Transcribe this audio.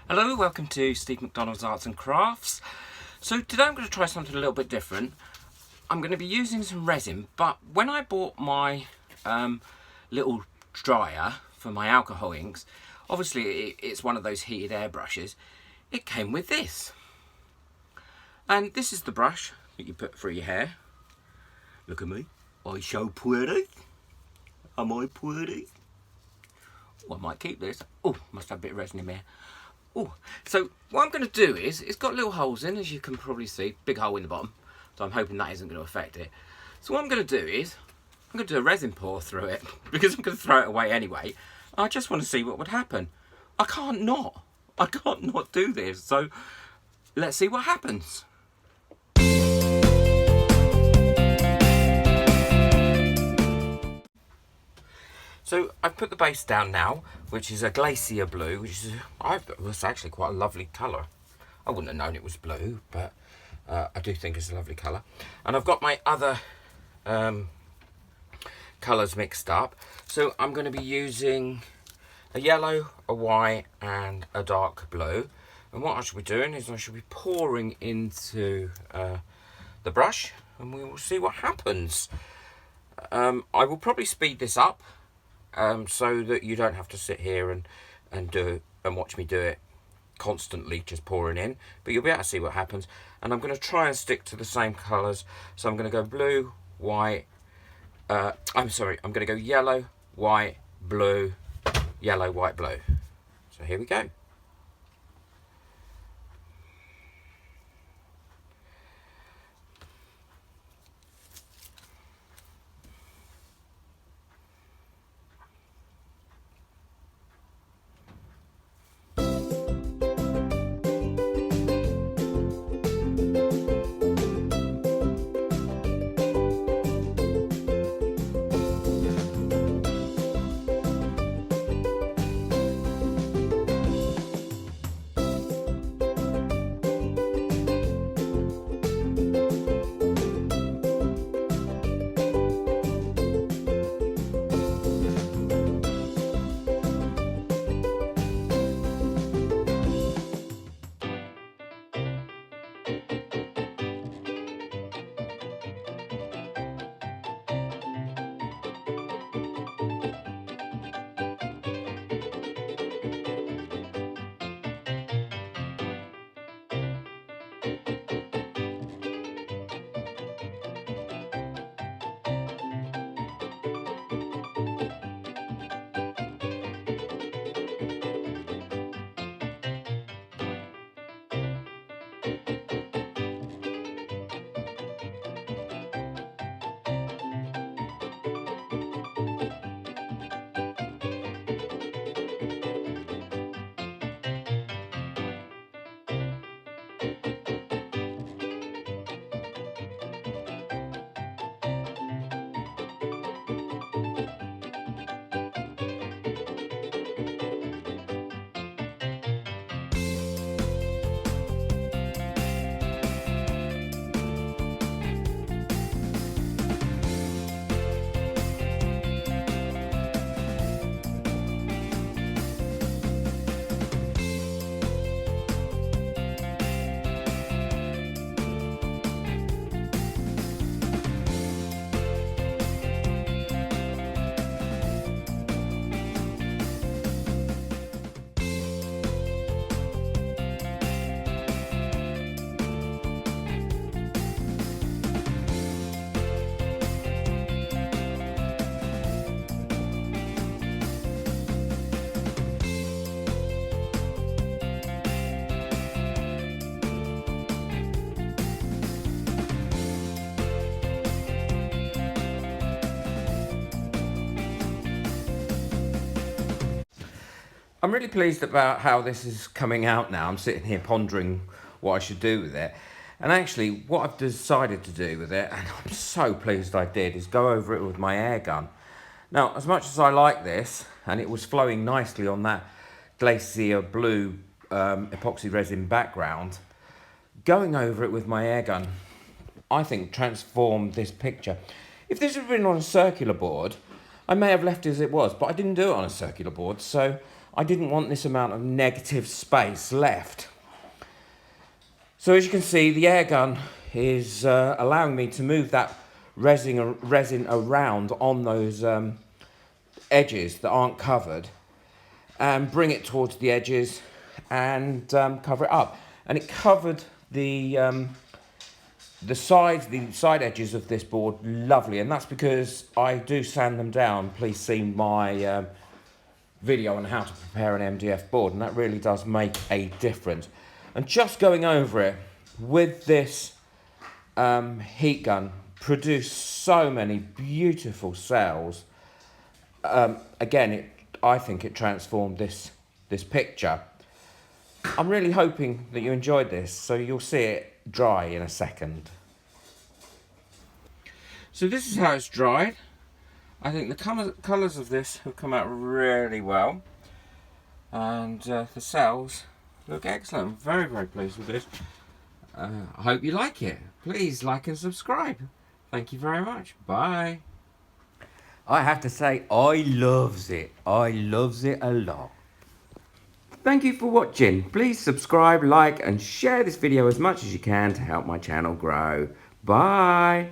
Hello, welcome to Steve McDonald's Arts and Crafts. So today I'm going to try something a little bit different. I'm going to be using some resin, but when I bought my little dryer for my alcohol inks, obviously it's one of those heated air brushes, it came with this. And this is the brush that you put through your hair. Look at me, I so pretty. Am I pretty? Oh, I might keep this. Oh, must have a bit of resin in there. Oh, so what I'm going to do is, it's got little holes in, as you can probably see, big hole in the bottom, so I'm hoping that isn't going to affect it. So what I'm going to do is, I'm going to do a resin pour through it, because I'm going to throw it away anyway. I just want to see what would happen. I can't not do this, so let's see what happens. So I've put the base down now, which is a glacier blue, which is it's actually quite a lovely colour. I wouldn't have known it was blue, but I do think it's a lovely colour. And I've got my other colours mixed up. So I'm going to be using a yellow, a white and a dark blue. And what I should be doing is I should be pouring into the brush, and we will see what happens. I will probably speed this up, so that you don't have to sit here and watch me do it constantly, just pouring in, but you'll be able to see what happens. And I'm going to try and stick to the same colours, so I'm going to go blue, white, I'm going to go yellow, white, blue, yellow, white, blue. So here we go. I'm really pleased about how this is coming out now. I'm sitting here pondering what I should do with it. And actually, what I've decided to do with it, and I'm so pleased I did, is go over it with my air gun. Now, as much as I like this, and it was flowing nicely on that glacier blue epoxy resin background, going over it with my air gun, I think, transformed this picture. If this had been on a circular board, I may have left it as it was, but I didn't do it on a circular board, so I didn't want this amount of negative space left. So as you can see, the air gun is allowing me to move that resin around on those edges that aren't covered, and bring it towards the edges and cover it up. And it covered the side edges of this board lovely, and that's because I do sand them down. Please see my video on how to prepare an MDF board, and that really does make a difference. And just going over it with this heat gun produced so many beautiful cells. Again, I think it transformed this picture. I'm really hoping that you enjoyed this, so you'll see it dry in a second. So this is how it's dried. I think the colours of this have come out really well, and the cells look excellent. I'm very, very pleased with this. I hope you like it. Please like and subscribe. Thank you very much. Bye. I have to say, I loves it. I loves it a lot. Thank you for watching. Please subscribe, like and share this video as much as you can to help my channel grow. Bye.